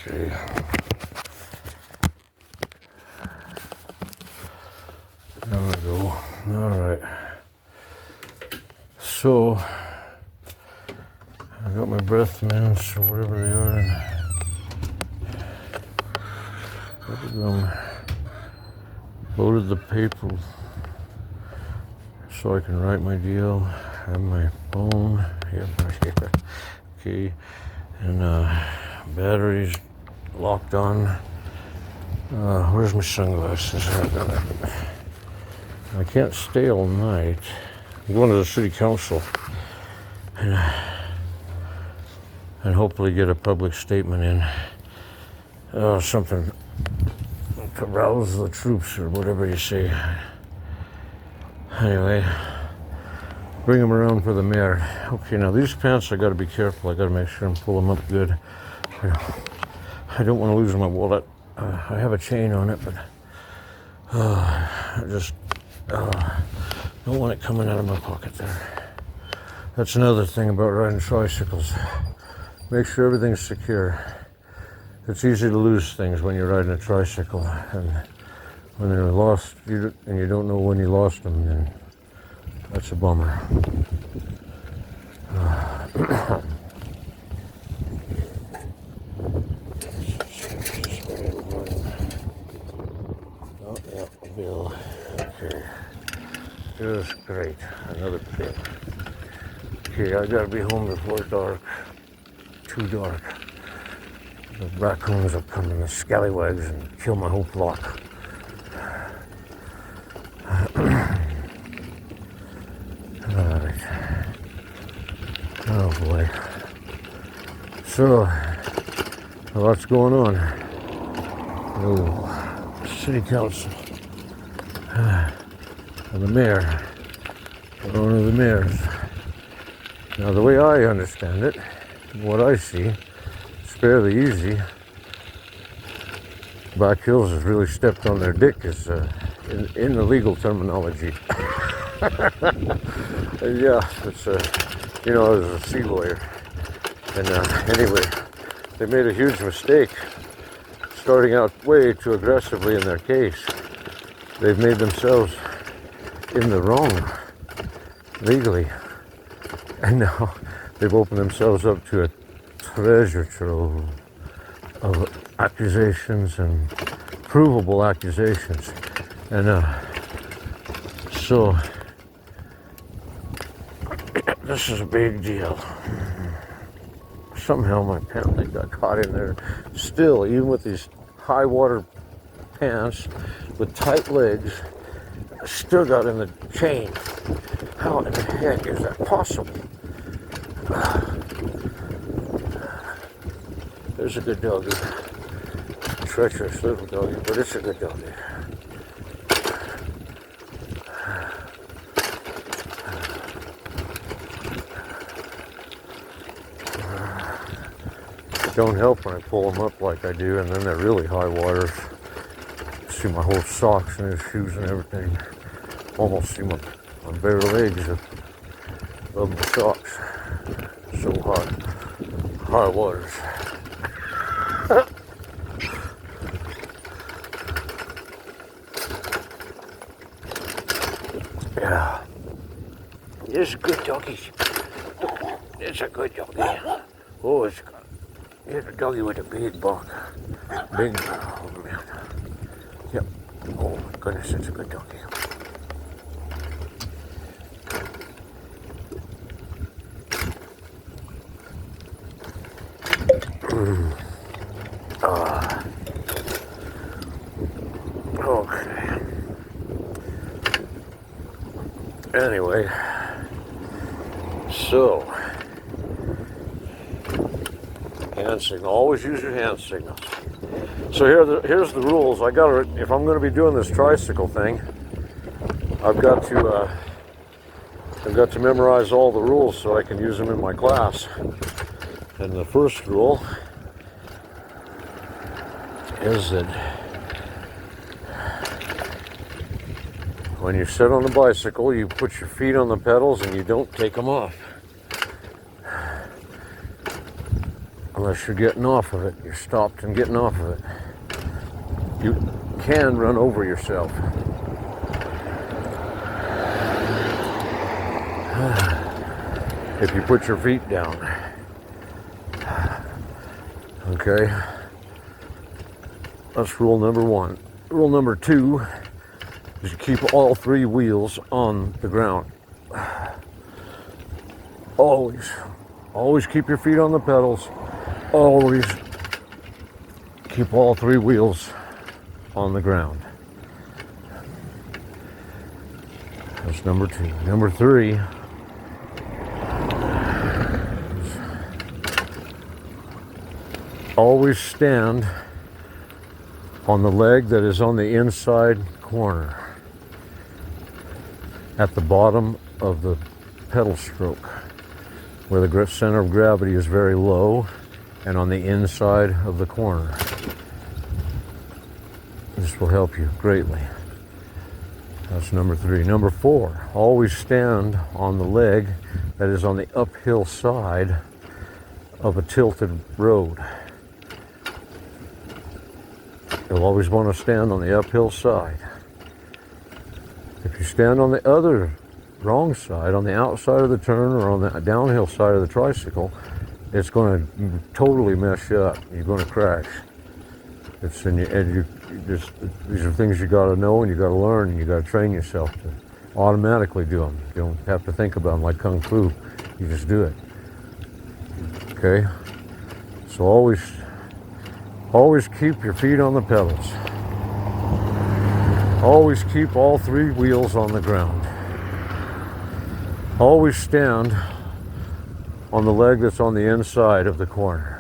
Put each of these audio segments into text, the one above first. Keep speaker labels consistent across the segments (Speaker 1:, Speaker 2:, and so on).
Speaker 1: Okay. There we go. All right. So, I got my breath mints or whatever they are. And loaded the paper so I can write my deal. Have my phone. Yep, okay. And batteries locked on. Where's my sunglasses? I can't stay all night. I'm going to the city council and hopefully get a public statement in. Something to rouse the troops or whatever you say. Anyway, bring them around for the mayor. Okay, now these pants I got to be careful. I got to make sure I'm pull them up good. I don't want to lose my wallet. I have a chain on it, but I just don't want it coming out of my pocket there. That's another thing about riding tricycles. Make sure everything's secure. It's easy to lose things when you're riding a tricycle, and when they're lost and you don't know when you lost them, then that's a bummer. Oh, yeah, bill. Okay. Just great. Another bill. Okay, I gotta be home before dark. Too dark. The raccoons will come in the scallywags and kill my whole flock. Alright. Oh boy. So, what's going on? Oh, city council. And the mayor. One of the mayors. Now, the way I understand it, what I see, it's fairly easy. Black Hills has really stepped on their dick, is in the legal terminology. Yeah, it's you know, as a sea lawyer. And anyway, they made a huge mistake starting out way too aggressively in their case. They've made themselves in the wrong legally. And now they've opened themselves up to a treasure trove of accusations and provable accusations. And so this is a big deal. Somehow my pant leg got caught in there. Still, even with these high water pants with tight legs, I still got in the chain. How in the heck is that possible? There's a good doggy. Treacherous little doggy, but it's a good doggy. Don't help when I pull them up like I do, and then they're really high waters. See my whole socks and his shoes and everything. Almost see my bare legs of my socks. So hot. High waters. Yeah. It's a good doggy. It's a good doggy. Oh, it's a doggy with a big buck. Big, oh man. Yep. Oh my goodness, it's a good doggy. Okay. Anyway, so hand signal. Always use your hand signals. So here's the rules. If I'm going to be doing this tricycle thing, I've got to memorize all the rules so I can use them in my class. And the first rule is that when you sit on the bicycle, you put your feet on the pedals and you don't take them off. unless you're getting off of it. You're stopped and getting off of it. You can run over yourself. If you put your feet down. Okay? That's rule number 1. Rule number 2 is you keep all 3 wheels on the ground. Always keep your feet on the pedals. Always keep all 3 wheels on the ground. That's number 2. Number 3 is always stand on the leg that is on the inside corner at the bottom of the pedal stroke, where the center of gravity is very low and on the inside of the corner. This will help you greatly. That's number 3. Number 4, always stand on the leg that is on the uphill side of a tilted road. You'll always want to stand on the uphill side. If you stand on the other wrong side, on the outside of the turn or on the downhill side of the tricycle, it's going to totally mess you up. You're going to crash. These are things you got to know and you got to learn and you got to train yourself to automatically do them. You don't have to think about them like Kung Fu. You just do it. Okay? So always keep your feet on the pedals. Always keep all 3 wheels on the ground. Always stand on the leg that's on the inside of the corner.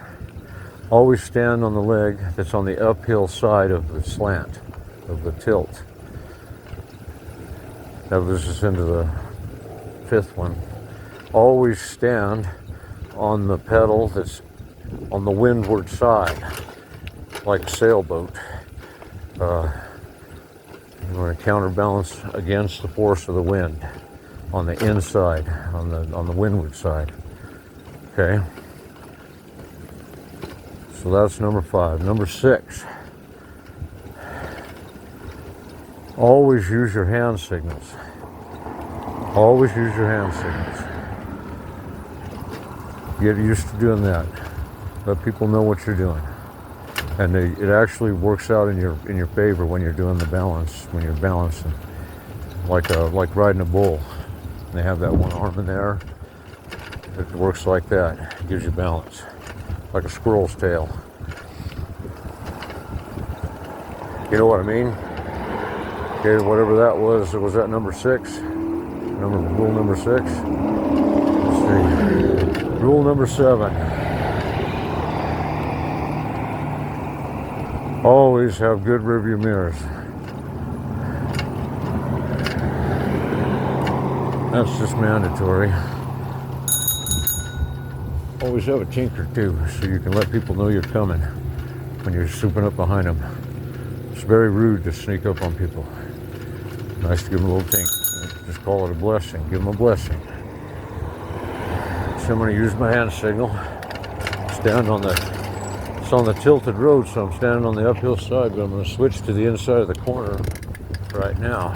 Speaker 1: Always stand on the leg that's on the uphill side of the slant, of the tilt. That moves us into the 5th one. Always stand on the pedal that's on the windward side, like a sailboat. You want to counterbalance against the force of the wind on the inside, on the windward side. Okay? So that's number 5. Number 6. Always use your hand signals. Always use your hand signals. Get used to doing that. Let people know what you're doing. And it actually works out in your favor when you're doing the balance, when you're balancing, like riding a bull. They have that one arm in there. It works like that. It gives you balance, like a squirrel's tail. You know what I mean? Okay, whatever that was that number 6? Rule number 6? Let's see. Rule number 7. Always have good rearview mirrors. That's just mandatory. Always have a tinker too, so you can let people know you're coming when you're swooping up behind them. It's very rude to sneak up on people. Nice to give them a little tink. Just call it a blessing. Give them a blessing. So I'm going to use my hand signal. Stand on it's on the tilted road, so I'm standing on the uphill side, but I'm going to switch to the inside of the corner right now.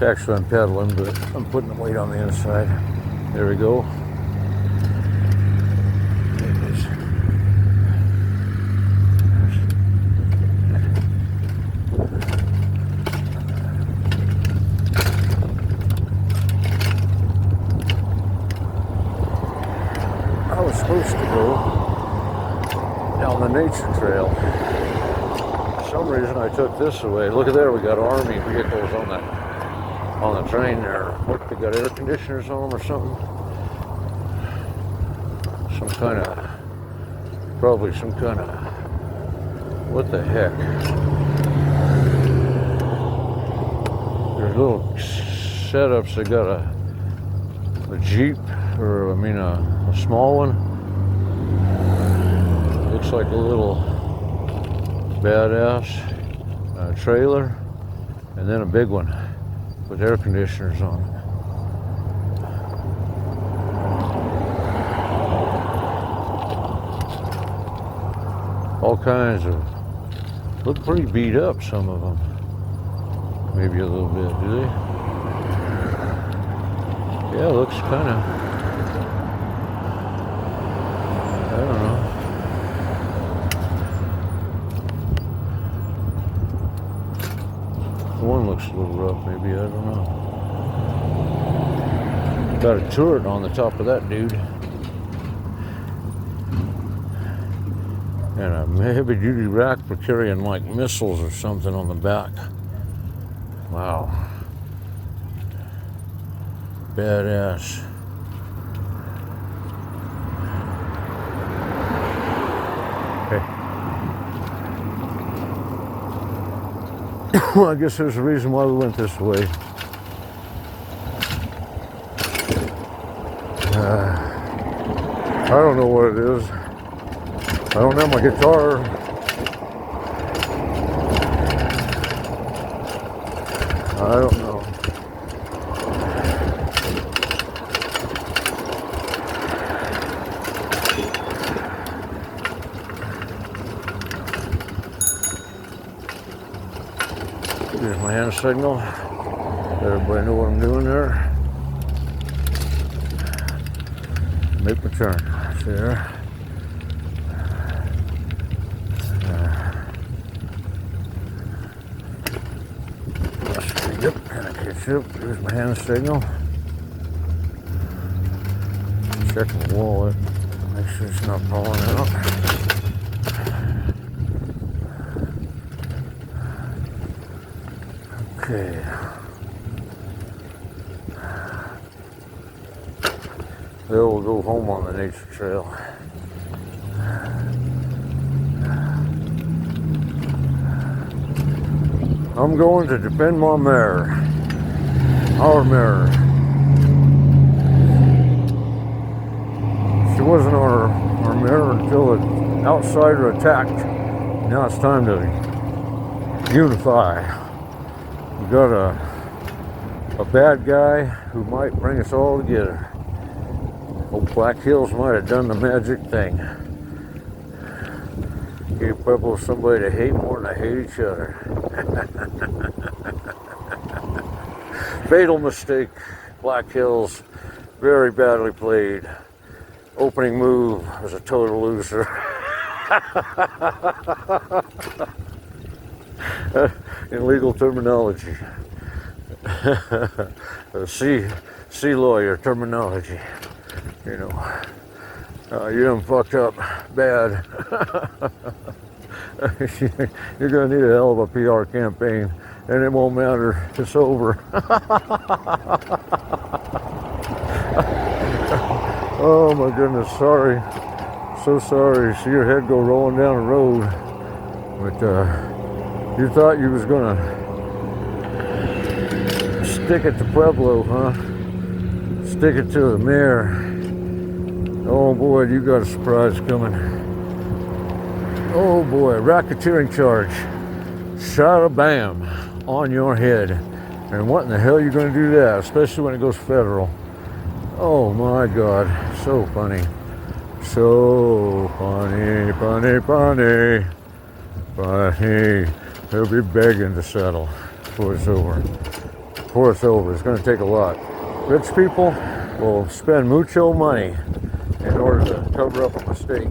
Speaker 1: Actually, I'm pedaling, but I'm putting the weight on the inside. There we go. I was supposed to go down the nature trail. For some reason, I took this away. Look at there, we got Army vehicles on the train there. What, they got air conditioners on them or something? Probably some kind of, what the heck? There's little setups. They got a Jeep, or a small one. Looks like a little badass trailer, and then a big one with air conditioners on it. all kinds of, look pretty beat up, some of them. Maybe a little bit, do they? Yeah, looks kind of, I don't know. One looks a little rough, maybe, I don't know. Got a turret on the top of that dude. And a heavy duty rack for carrying like missiles or something on the back. Wow. Badass. Okay. Well, I guess there's a reason why we went this way. I don't know what it is. I don't have my guitar. I don't know. Here's my hand signal. Let everybody know what I'm doing there. Make my turn. See there? Yep, and I catch up. Here's my hand signal. Checking the wallet. Make sure it's not falling out. Okay. Then we'll go home on the nature trail. I'm going to defend my mare. Our mare. She wasn't our mare until an outsider attacked. Now it's time to unify. We got a bad guy who might bring us all together. Old Black Hills might have done the magic thing. Give Pueblo somebody to hate more than they hate each other. Fatal mistake. Black Hills, very badly played. Opening move was a total loser. In legal terminology. C lawyer terminology. You know, you done fucked up bad. You're gonna need a hell of a PR campaign, and it won't matter. It's over. Oh my goodness, sorry. So sorry. See your head go rolling down the road. But you thought you was gonna stick it to Pueblo, huh? Stick it to the mayor. Oh boy, you got a surprise coming. Oh boy, racketeering charge. Shada-bam on your head. And what in the hell are you going to do that, especially when it goes federal? Oh my God, so funny. So funny, funny, funny. Funny. They'll be begging to settle before it's over. Before it's over, it's going to take a lot. Rich people will spend mucho money in order to cover up a mistake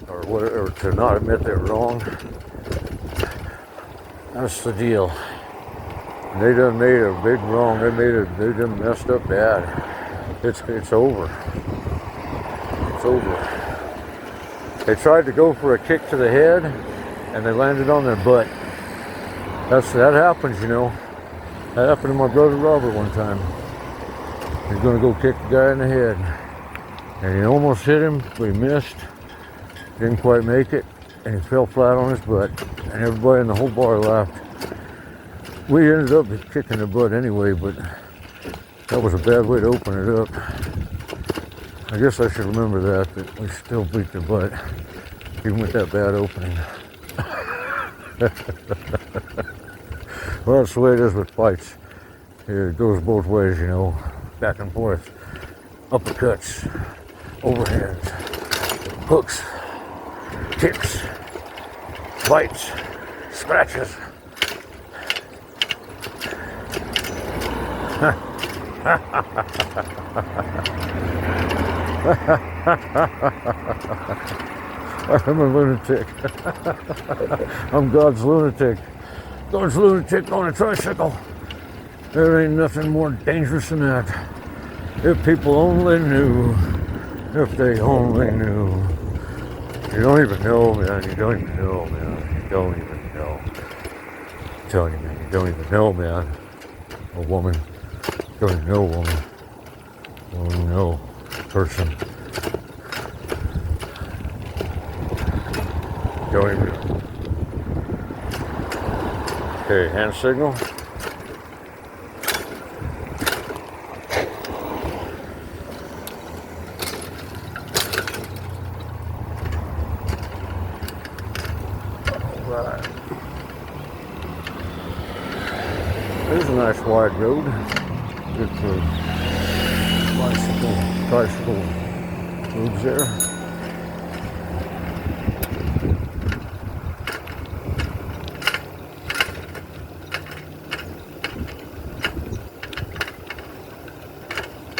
Speaker 1: or whatever, or to not admit they're wrong. That's the deal. They done made a big wrong. They done messed up bad. It's over. It's over. They tried to go for a kick to the head, and they landed on their butt. That happens, you know. That happened to my brother Robert one time. He's gonna go kick the guy in the head, and he almost hit him, but he missed. Didn't quite make it, and he fell flat on his butt. And everybody in the whole bar laughed. We ended up kicking the butt anyway, but that was a bad way to open it up. I guess I should remember that we still beat the butt, even with that bad opening. Well, that's the way it is with fights. It goes both ways, you know, back and forth. Uppercuts, overhands, hooks, kicks. bites, scratches. I'm a lunatic. I'm God's lunatic. God's lunatic on a tricycle. There ain't nothing more dangerous than that. If people only knew. If they only knew. You don't even know, man. You don't even know, man. You don't even know. I'm telling you, man. You don't even know, man. A woman. You don't even know a woman. You don't even know a person. You don't even know. Okay, hand signal. Right. There's a nice wide road. Good for tricycle roads there.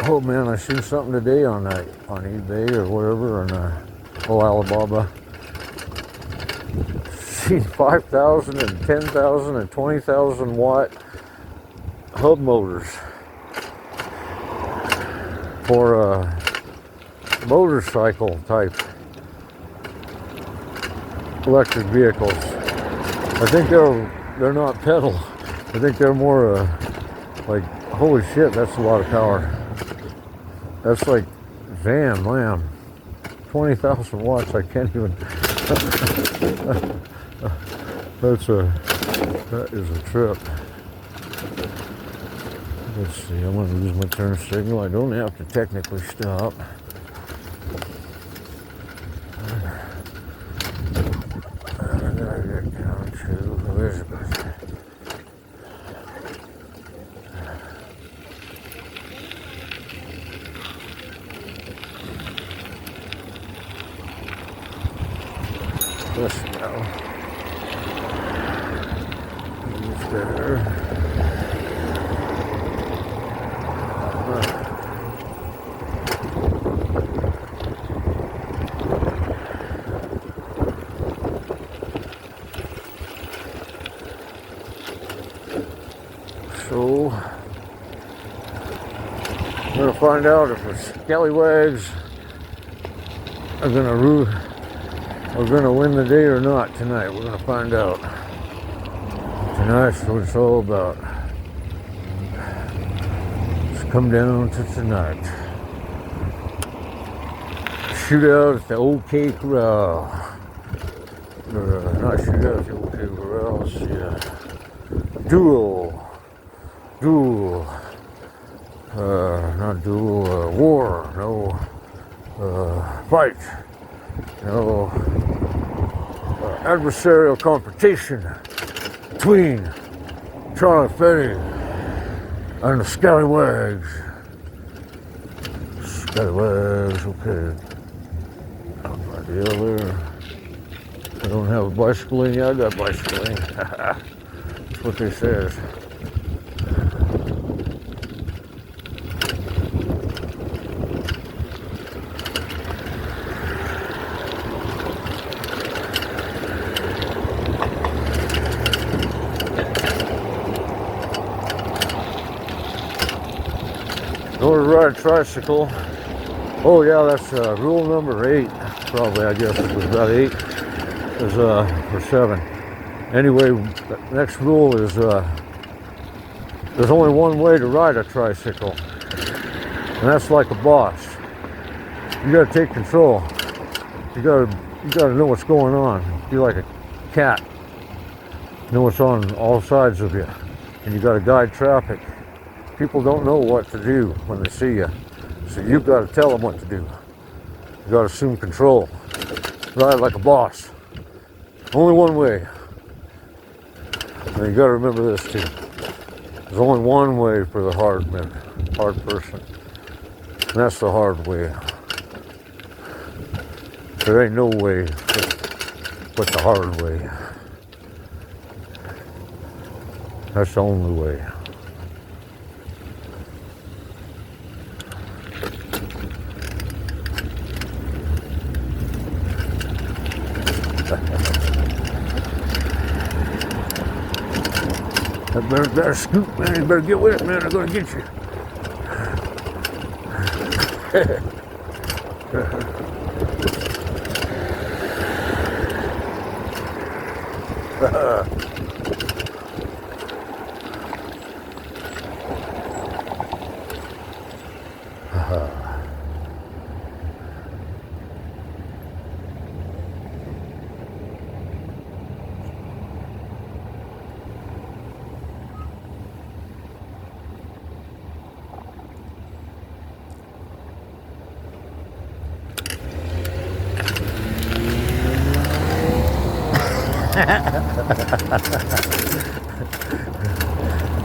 Speaker 1: Oh man, I seen something today on eBay or wherever on Alibaba. Seen 5,000 and 10,000 and 20,000 watt hub motors for motorcycle type electric vehicles. I think they're not pedal. I think they're more like, holy shit, that's a lot of power. That's like van lamb. 20,000 watts. I can't even. That is a trip. Let's see. I'm going to lose my turn signal. I don't have to technically stop. I gotta get down to Elizabeth. This now. He's there. So, I'm going to find out if the scallywags are going to win the day or not tonight. We're going to find out. Tonight's what it's all about. It's come down to tonight. Shootout at the OK Corral. Not shootout at the OK Corral. Let's see. Duel. Not duel. War. No. Fight. No. Adversarial competition between Fetty and the scallywags. Scallywags, okay. Right there. I don't have a bicycle in yet. I got bicycle in. That's what they says. In order to ride a tricycle, oh yeah, that's rule number 8, probably, I guess it was about 8, is or 7. Anyway, the next rule is there's only one way to ride a tricycle, and that's like a boss. You gotta take control. You gotta know what's going on. Be like a cat. Know what's on all sides of you, and you gotta guide traffic. People don't know what to do when they see you, so you've got to tell them what to do. You got to assume control. Ride like a boss. Only one way. And you got to remember this too. There's only one way for the hard person, and that's the hard way. There ain't no way but the hard way. That's the only way. I better scoot, man. You better get with it, man. They're gonna get you.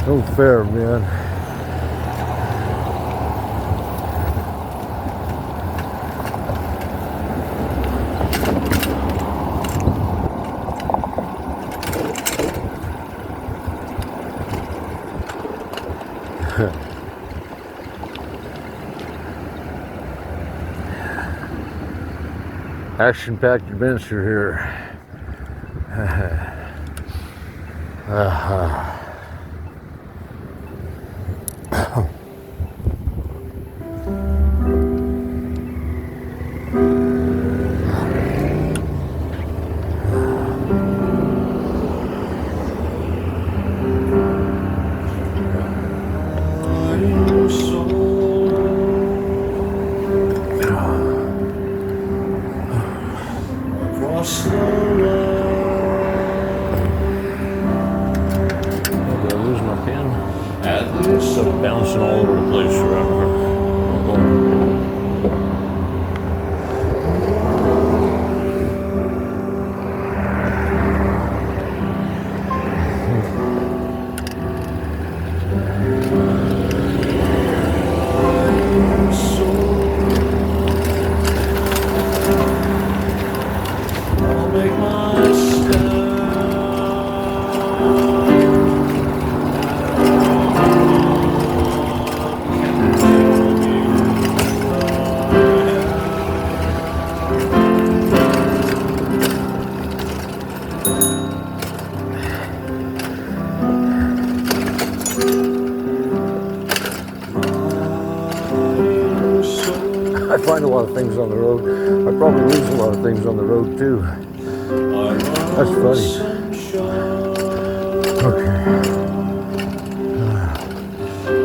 Speaker 1: No fair, man. Action-packed adventure here. Bouncing all over the place around here.
Speaker 2: I'll make my stand.
Speaker 1: I find a lot of things on the road. I probably lose a lot of things on the road too. That's funny. Okay. There we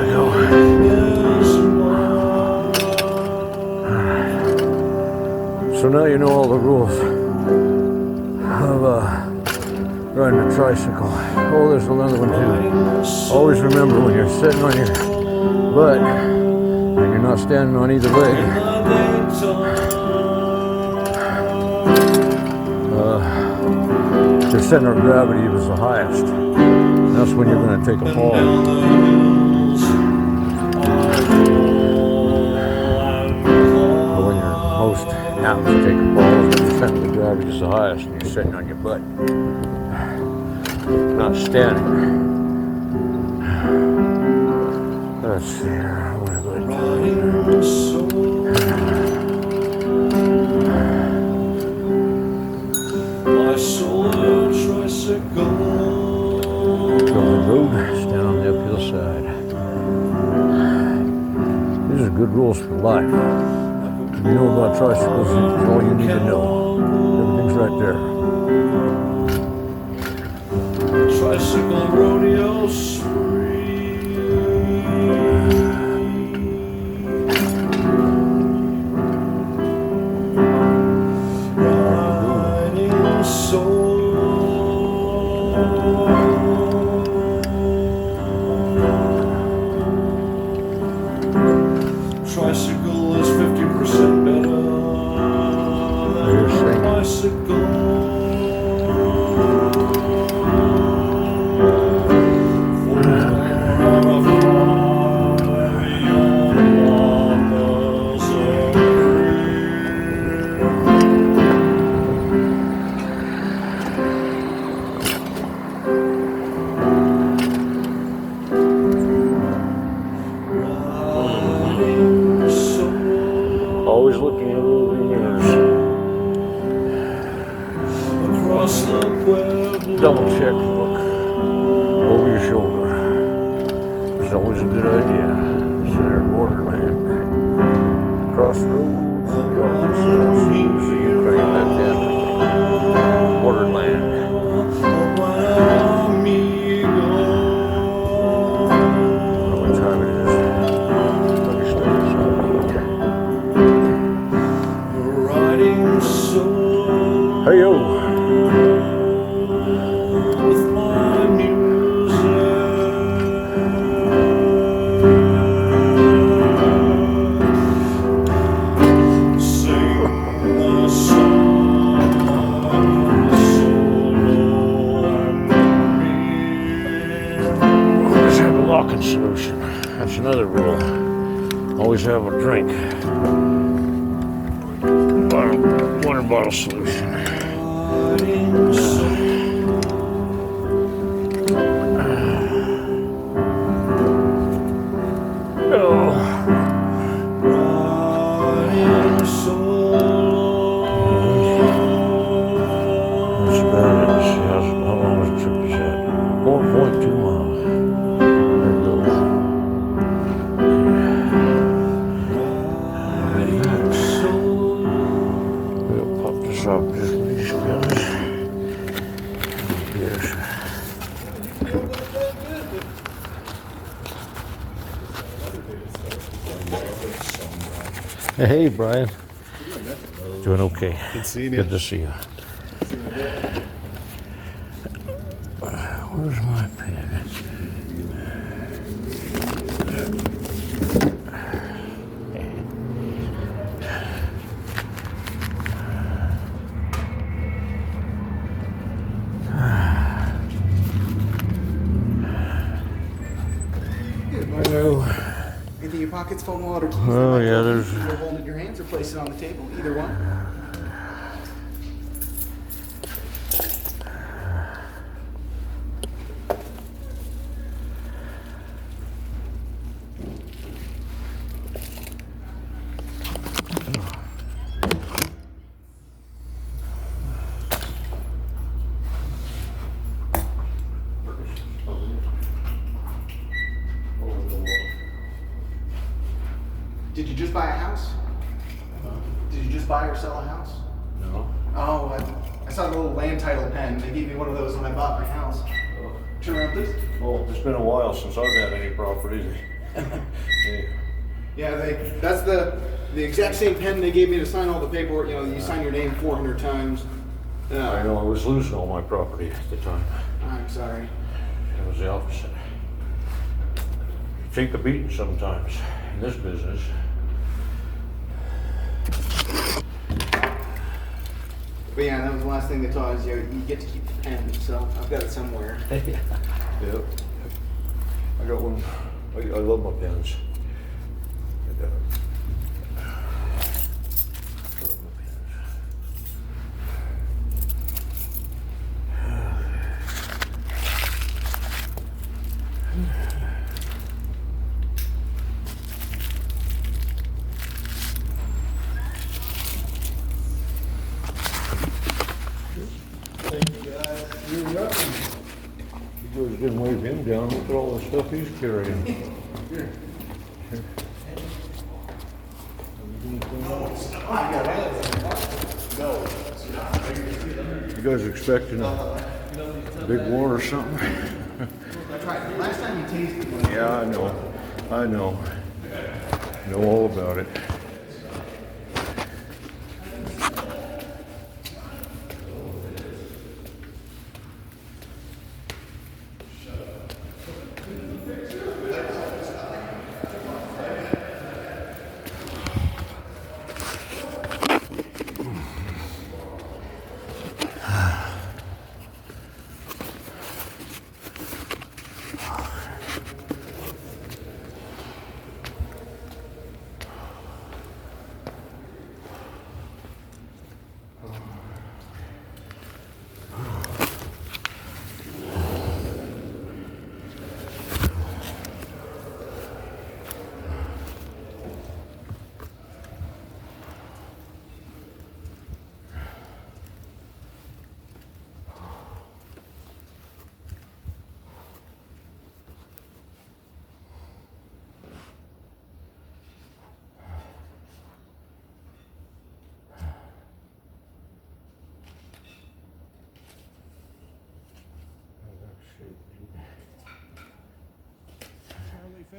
Speaker 1: go. Alright. So now you know all the rules of riding a tricycle. Oh, there's another one too. Always remember when you're sitting on your butt and you're not standing on either leg, your center of gravity was the highest. That's when you're going to take a fall. But when you're most apt to take a fall is when your center of gravity is the highest and you're sitting on your butt, not standing. Let's see here. I'm gonna go ahead
Speaker 2: My solo tricycle.
Speaker 1: go on the road, stand on the uphill side. These are good rules for life. If you know about tricycles, it's all you need to know. Everything's right there.
Speaker 2: Tricycle rodeo spree. Riding solo. Tricycle is 50% better than a bicycle.
Speaker 1: is always a good idea. It's their borderland. Crossroads, the Ukraine, that's it. Borderland. What time it is? Let me start this out. Hey yo!
Speaker 2: With my music, sing a song so
Speaker 1: Always have a locking solution. That's another rule. Always have a drink. Water bottle solution. That's about it. See how long this trip is at. 4.2 miles. There it goes. We'll pop this off just with these guys. Yes. Hey, Brian. Doing okay.
Speaker 3: Good seeing you.
Speaker 1: Good to see you. Where's my pen? Hello.
Speaker 3: Anything in your pockets, phone, wallet, or keys?
Speaker 1: Oh, yeah, there's.
Speaker 3: Either hold it in your hands or place it on the table. Either one. Did you just buy a house? Did you just buy or sell a house?
Speaker 1: No.
Speaker 3: Oh, I saw the little land title pen. They gave me one of those when I bought my house. Turn around, please.
Speaker 1: Oh, it's been a while since I've had any property.
Speaker 3: Yeah, that's the exact same pen they gave me to sign all the paperwork. You know, you sign your name 400 times.
Speaker 1: I know I was losing all my property at the time.
Speaker 3: I'm sorry.
Speaker 1: It was the opposite. You take a beating sometimes in this business.
Speaker 3: But yeah, that was the last thing they taught us. You get to keep the pen, so I've got it somewhere.
Speaker 1: Yep. I got one. I love my pens. I love my pens. You're welcome. You guys didn't wave him down. Look at all the stuff he's carrying. You guys expecting a big war or something?
Speaker 3: That's right. Last time you tasted one.
Speaker 1: Yeah, I know. I know. Know all about it.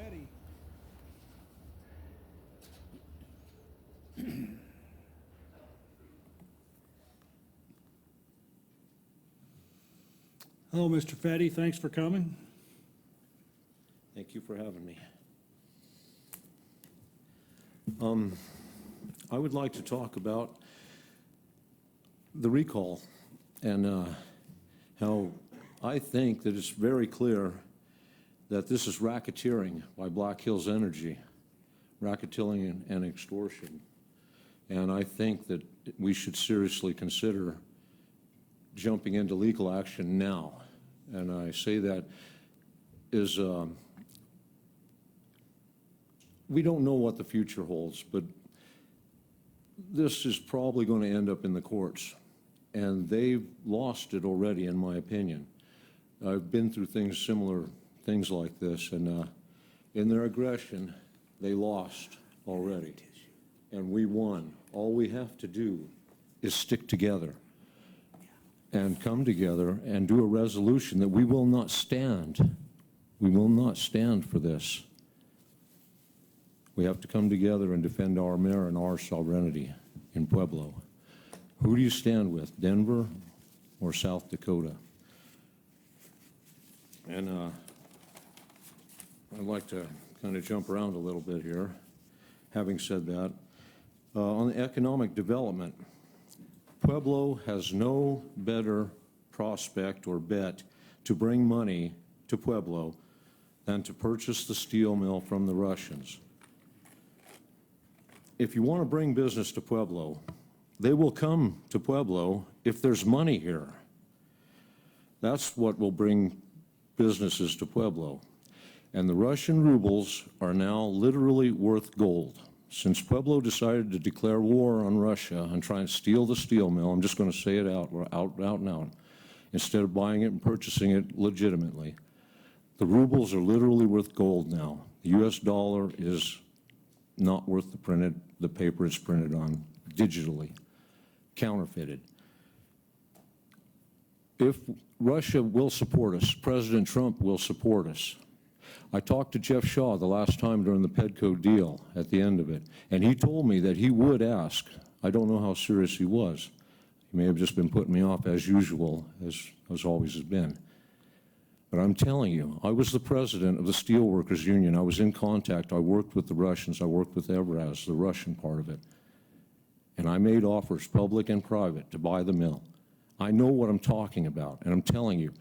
Speaker 4: Fetty. Hello, Mr. Fetty. Thanks for coming.
Speaker 5: Thank you for having me. I would like to talk about the recall and how I think that it's very clear that this is racketeering by Black Hills Energy, racketeering and extortion. And I think that we should seriously consider jumping into legal action now. And I say that is, we don't know what the future holds, but this is probably going to end up in the courts. And they've lost it already, in my opinion. I've been through similar things like this, and in their aggression, they lost already. And we won. All we have to do is stick together and come together and do a resolution that we will not stand. We will not stand for this. We have to come together and defend our mayor and our sovereignty in Pueblo. Who do you stand with, Denver or South Dakota? And I'd like to kind of jump around a little bit here. Having said that, on the economic development, Pueblo has no better prospect or bet to bring money to Pueblo than to purchase the steel mill from the Russians. If you want to bring business to Pueblo, they will come to Pueblo if there's money here. That's what will bring businesses to Pueblo. And the Russian rubles are now literally worth gold. Since Pueblo decided to declare war on Russia and try and steal the steel mill, I'm just going to say it out and out, instead of buying it and purchasing it legitimately, the rubles are literally worth gold now. The US dollar is not worth the paper it's printed on, digitally, counterfeited. If Russia will support us, President Trump will support us. I talked to Jeff Shaw the last time during the Pedco deal at the end of it, and he told me that he would ask. I don't know how serious he was. He may have just been putting me off as usual, as always has been. But I'm telling you, I was the president of the Steelworkers Union. I was in contact. I worked with the Russians. I worked with Evraz, the Russian part of it. And I made offers, public and private, to buy the mill. I know what I'm talking about, and I'm telling you,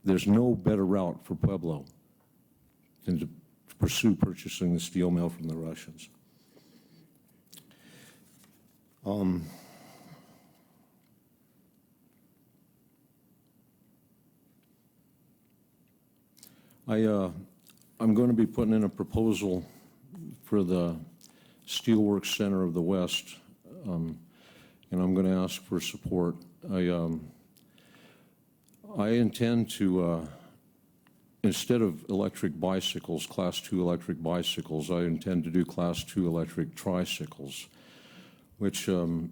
Speaker 5: there's no better route for Pueblo than to pursue purchasing the steel mill from the Russians. I'm going to be putting in a proposal for the Steelworks Center of the West, and I'm going to ask for support. I intend to, instead of electric bicycles, Class 2 electric bicycles, I intend to do Class 2 electric tricycles, which the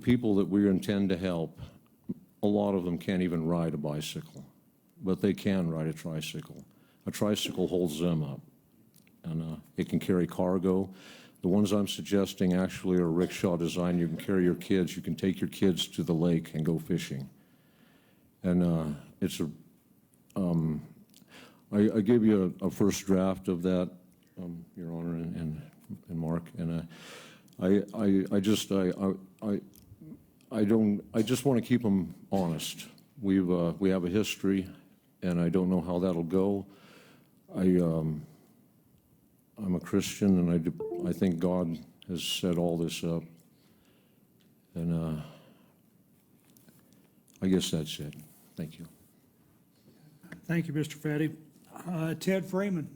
Speaker 5: people that we intend to help, a lot of them can't even ride a bicycle, but they can ride a tricycle. A tricycle holds them up, and it can carry cargo. The ones I'm suggesting actually are rickshaw design. You can carry your kids. You can take your kids to the lake and go fishing. And it's a, I gave you a first draft of that, Your Honor and Mark, and I just want to keep them honest. We have a history, and I don't know how that'll go. I'm a Christian, and I think God has set all this up, and I guess that's it. Thank you.
Speaker 4: Thank you, Mr. Fetty. Ted Freeman.